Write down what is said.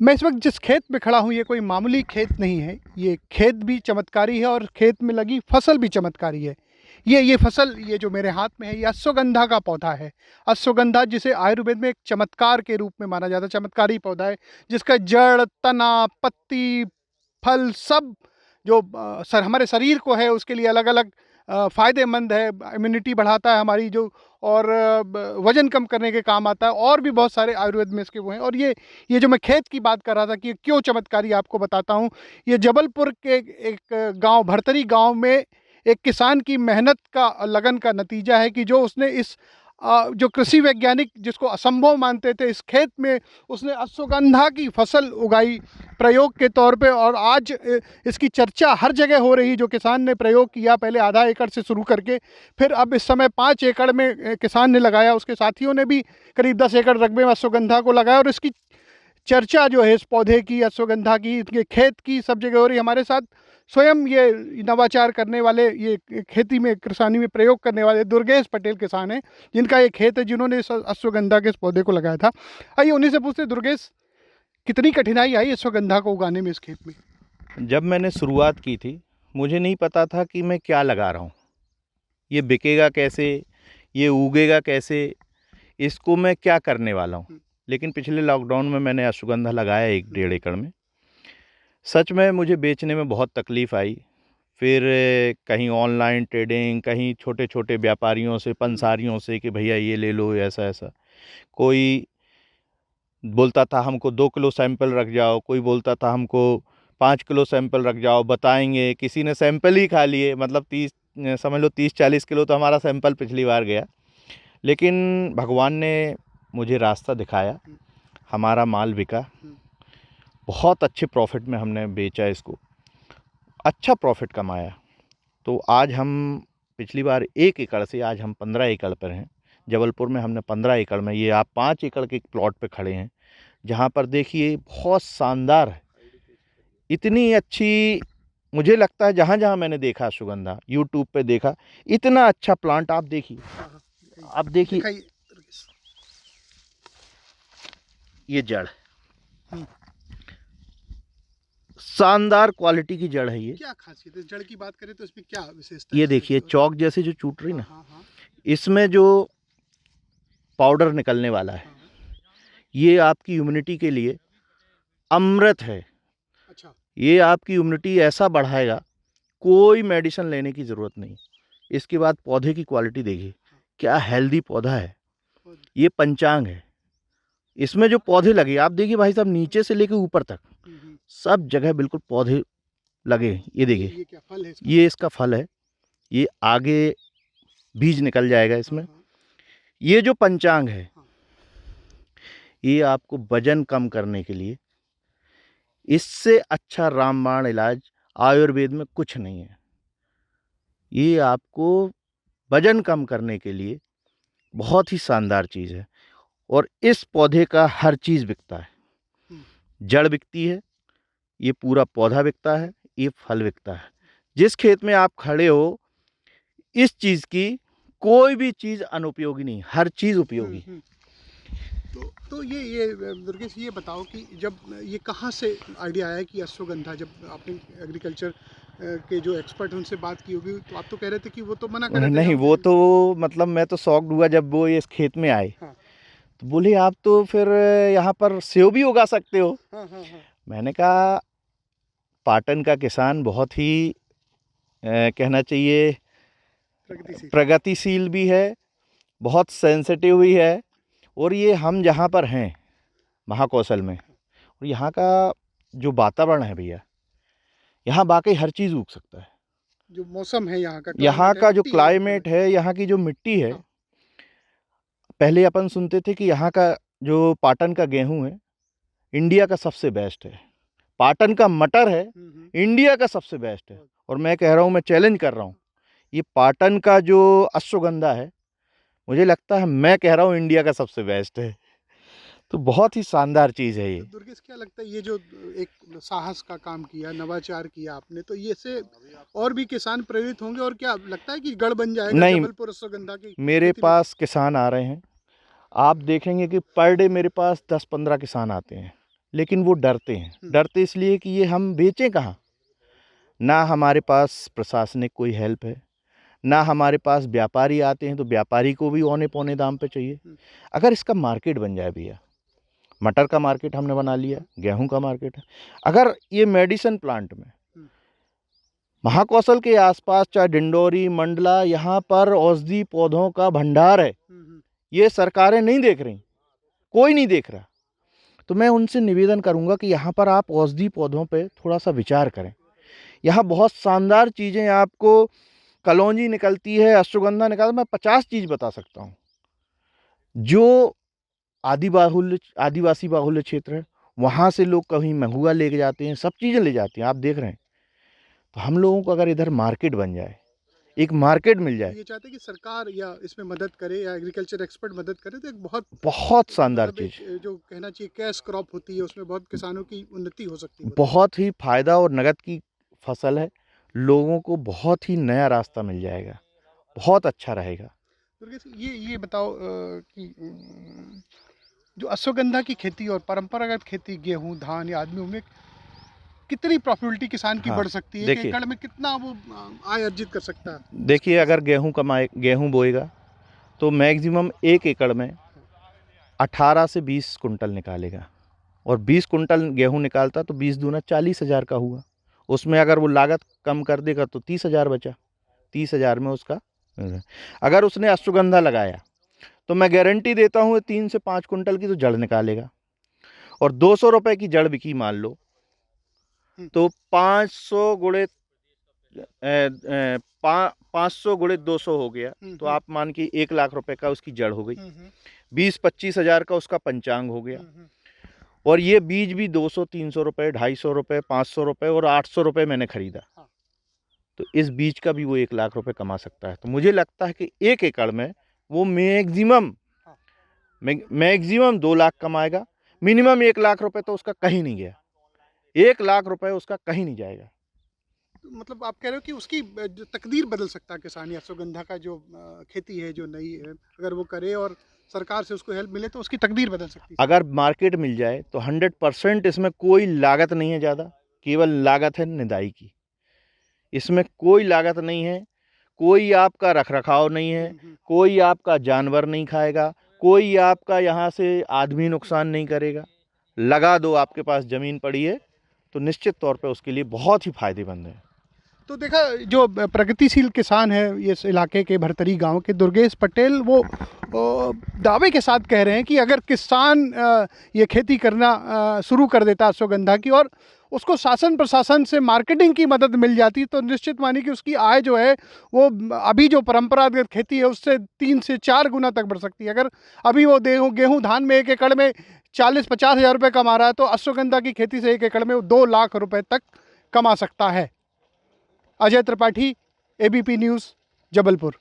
मैं इस वक्त जिस खेत में खड़ा हूँ ये कोई मामूली खेत नहीं है। ये खेत भी चमत्कारी है और खेत में लगी फसल भी चमत्कारी है। ये फसल ये जो मेरे हाथ में है ये अश्वगंधा का पौधा है। अश्वगंधा जिसे आयुर्वेद में एक चमत्कार के रूप में माना जाता है, चमत्कारी पौधा है जिसका जड़, तना, पत्ती, फल सब जो हमारे शरीर को है उसके लिए अलग अलग फ़ायदेमंद है। इम्यूनिटी बढ़ाता है हमारी जो, और वज़न कम करने के काम आता है, और भी बहुत सारे आयुर्वेद में इसके वो हैं। और ये जो मैं खेत की बात कर रहा था कि ये क्यों चमत्कारी, आपको बताता हूँ। ये जबलपुर के एक गांव भरतरी गांव में एक किसान की मेहनत का, लगन का नतीजा है कि जो उसने इस जो कृषि वैज्ञानिक जिसको असंभव मानते थे, इस खेत में उसने अश्वगंधा की फसल उगाई प्रयोग के तौर पे। और आज इसकी चर्चा हर जगह हो रही। जो किसान ने प्रयोग किया पहले आधा एकड़ से शुरू करके, फिर अब इस समय 5 एकड़ में किसान ने लगाया, उसके साथियों ने भी करीब 10 एकड़ रकबे में अश्वगंधा को लगाया। और इसकी चर्चा जो है इस पौधे की, अश्वगंधा की, इसके खेत की, सब जगह हो रही। हमारे साथ स्वयं ये नवाचार करने वाले, ये खेती में, किसानी में प्रयोग करने वाले दुर्गेश पटेल किसान हैं, जिनका ये खेत है, जिन्होंने इस अश्वगंधा के इस पौधे को लगाया था। आइए उन्हीं से पूछते, दुर्गेश, कितनी कठिनाई आई अश्वगंधा को उगाने में इस खेत में? जब मैंने शुरुआत की थी मुझे नहीं पता था कि मैं क्या लगा रहा हूँ, ये बिकेगा कैसे, ये उगेगा कैसे, इसको मैं क्या करने वाला हूँ। लेकिन पिछले लॉकडाउन में मैंने अश्वगंधा लगाया 1-1.5 एकड़ में। सच में मुझे बेचने में बहुत तकलीफ़ आई। फिर कहीं ऑनलाइन ट्रेडिंग, कहीं छोटे छोटे व्यापारियों से, पंसारियों से कि भैया ये ले लो, ऐसा ऐसा। कोई बोलता था हमको 2 किलो सैंपल रख जाओ, कोई बोलता था हमको 5 किलो सैंपल रख जाओ, बताएंगे। किसी ने सैंपल ही खा लिए, मतलब 30, समझ लो 30-40 किलो तो हमारा सैंपल पिछली बार गया। लेकिन भगवान ने मुझे रास्ता दिखाया, हमारा माल बिका, बहुत अच्छे प्रॉफिट में हमने बेचा इसको, अच्छा प्रॉफिट कमाया। तो आज हम पिछली बार 1 एकड़ से आज हम 15 एकड़ पर हैं। जबलपुर में हमने 15 एकड़ में, ये आप 5 एकड़ के प्लॉट पे खड़े हैं, जहाँ पर देखिए बहुत शानदार है, इतनी अच्छी। मुझे लगता है जहाँ जहाँ मैंने देखा अश्वगंधा, यूट्यूब पे देखा, इतना अच्छा प्लांट आप देखिए, आप देखिए ये जड़, शानदार क्वालिटी की जड़ है। ये क्या खासियत है जड़ की बात करें तो इसमें क्या विशेषता? ये देखिए चौक जैसे जो चूट रही ना, हाँ, हाँ। इसमें जो पाउडर निकलने वाला है, ये आपकी इम्यूनिटी के लिए अमृत है। अच्छा। ये आपकी इम्यूनिटी ऐसा बढ़ाएगा, कोई मेडिसिन लेने की ज़रूरत नहीं। इसके बाद पौधे की क्वालिटी देखिए, क्या हेल्दी पौधा है। ये पंचांग है। इसमें जो पौधे लगे, आप देखिए भाई साहब, नीचे से लेकर ऊपर तक सब जगह बिल्कुल पौधे लगे। ये देखिए, ये क्या फल है इसका? ये इसका फल है। ये आगे बीज निकल जाएगा इसमें। ये जो पंचांग है, ये आपको वजन कम करने के लिए, इससे अच्छा रामबाण इलाज आयुर्वेद में कुछ नहीं है। ये आपको वजन कम करने के लिए बहुत ही शानदार चीज़ है। और इस पौधे का हर चीज़ बिकता है। जड़ बिकती है, ये पूरा पौधा बिकता है, ये फल बिकता है। जिस खेत में आप खड़े हो, इस चीज़ की कोई भी चीज़ अनुपयोगी नहीं, हर चीज़ उपयोगी। तो ये दुर्गेश, ये बताओ कि जब ये कहाँ से आइडिया आया कि अश्वगंधा, जब आपने एग्रीकल्चर के जो एक्सपर्ट हैं उनसे बात की होगी, तो आप तो कह रहे थे कि वो तो मना कर रहे थे। नहीं, वो तो मतलब मैं तो शॉक्ड हुआ जब वो इस खेत में आए। हाँ। तो बोले आप तो फिर यहाँ पर सेव भी उगा सकते हो। हाँ, हाँ, हाँ। मैंने कहा पाटन का किसान बहुत ही कहना चाहिए प्रगतिशील भी है, बहुत सेंसिटिव भी है। और ये हम जहाँ पर हैं महाकौशल में, और यहाँ का जो वातावरण है भैया, यहाँ वाकई हर चीज़ उग सकता है। जो मौसम है यहाँ का, यहाँ का जो क्लाइमेट है, यहाँ की जो मिट्टी है। पहले अपन सुनते थे कि यहाँ का जो पाटन का गेहूँ है इंडिया का सबसे बेस्ट है, पाटन का मटर है इंडिया का सबसे बेस्ट है। और मैं कह रहा हूँ, मैं चैलेंज कर रहा हूँ, ये पाटन का जो अश्वगंधा है, मुझे लगता है, मैं कह रहा हूँ, इंडिया का सबसे बेस्ट है। तो बहुत ही शानदार चीज़ है ये। तो दुर्गेश, क्या लगता है ये जो एक साहस का काम किया, नवाचार किया आपने, तो ये से और भी किसान प्रेरित होंगे? और क्या लगता है कि गढ़ बन जाएगा जबलपुर अश्वगंधा की? मेरे पास किसान आ रहे हैं, आप देखेंगे कि पर डे मेरे पास 10-15 किसान आते हैं लेकिन वो डरते हैं। डरते इसलिए कि ये हम बेचें कहाँ। ना हमारे पास प्रशासनिक कोई हेल्प है, ना हमारे पास व्यापारी आते हैं, तो व्यापारी को भी औने पौने दाम पे चाहिए। अगर इसका मार्केट बन जाए भैया, मटर का मार्केट हमने बना लिया, गेहूं का मार्केट है, अगर ये मेडिसिन प्लांट में महाकौशल के आसपास चाहे डिंडोरी मंडला, यहाँ पर औषधि पौधों का भंडार है, ये सरकारें नहीं देख रही, कोई नहीं देख रहा, तो मैं उनसे निवेदन करूंगा कि यहाँ पर आप औषधि पौधों पे थोड़ा सा विचार करें। यहाँ बहुत शानदार चीज़ें आपको, कलौंजी निकलती है, अश्वगंधा निकलता है, मैं 50 चीज़ बता सकता हूँ। जो आदिवासी बाहुल्य क्षेत्र है, वहाँ से लोग कहीं महुआ लेके जाते हैं, सब चीज़ें ले जाते हैं, आप देख रहे हैं। तो हम लोगों को अगर इधर मार्केट बन जाए, एक मार्केट मिल जाए, ये चाहते हैं कि सरकार या इसमें मदद करे या एग्रीकल्चर एक्सपर्ट मदद करे, तो एक बहुत शानदार मतलब चीज़, एक जो कहना चाहिए कैश क्रॉप होती है, उसमें बहुत किसानों की उन्नति हो सकती है। बहुत ही फायदा और नगद की फसल है, लोगों को बहुत ही नया रास्ता मिल जाएगा, बहुत अच्छा रहेगा। दुर्गेश, ये बताओ कि जो अश्वगंधा की खेती और परंपरागत खेती गेहूं धान या आदमियों में कितनी प्रॉफिटेबिलिटी किसान की हाँ, बढ़ सकती है? एक देखिए, एकड़ में कितना वो आय अर्जित कर सकता है? देखिए अगर गेहूं बोएगा तो मैक्सिमम 1 एकड़ में 18 से 20 कुंटल निकालेगा, और 20 कुंटल गेहूं निकालता तो 20 दूना 40,000 का हुआ। उसमें अगर वो लागत कम कर देगा तो 30,000 बचा, 30,000 में उसका। अगर उसने अश्वगंधा लगाया तो मैं गारंटी देता हूँ 3 से 5 कुंटल की तो जड़ निकालेगा, और 200 रुपए की जड़ बिकी मान लो, तो 500 गुणे 500 गुणे 200 हो गया, तो आप मान के 1 लाख रुपए का उसकी जड़ हो गई। 20-25 हज़ार का उसका पंचांग हो गया, और ये बीज भी 200-300 रुपए, 250 रुपए, 500 रुपए और 800 रुपए मैंने खरीदा, तो इस बीज का भी वो 1 लाख रुपए कमा सकता है। तो मुझे लगता है कि 1 एकड़ में वो मैक्सिमम 2 लाख कमाएगा, मिनिमम 1 लाख रुपए तो उसका कहीं नहीं गया, 1 लाख रुपए उसका कहीं नहीं जाएगा। मतलब आप कह रहे हो कि उसकी जो तकदीर बदल सकता है किसान, या अश्वगंधा का जो खेती है जो नई है, अगर वो करे और सरकार से उसको हेल्प मिले तो उसकी तकदीर बदल सकती है। अगर मार्केट मिल जाए तो 100% इसमें कोई लागत नहीं है ज़्यादा, केवल लागत है निदाई की, इसमें कोई लागत नहीं है, कोई आपका रखरखाव नहीं है, कोई आपका जानवर नहीं खाएगा, कोई आपका यहाँ से आदमी नुकसान नहीं करेगा। लगा दो, आपके पास ज़मीन पड़ी है तो निश्चित तौर पे उसके लिए बहुत ही फायदेमंद है। तो देखा, जो प्रगतिशील किसान है इस इलाके के भरतरी गांव के दुर्गेश पटेल, वो दावे के साथ कह रहे हैं कि अगर किसान ये खेती करना शुरू कर देता अश्वगंधा की, और उसको शासन प्रशासन से मार्केटिंग की मदद मिल जाती, तो निश्चित मानिए कि उसकी आय जो है वो अभी जो परंपरागत खेती है उससे 3 से 4 गुना तक बढ़ सकती है। अगर अभी वो गेहूँ धान में 1 एकड़ में 40-50 हज़ार रुपये कमा रहा है, तो अश्वगंधा की खेती से 1 एकड़ में वो 2 लाख रुपए तक कमा सकता है। Ajay Tripathi, ABP news, Jabalpur.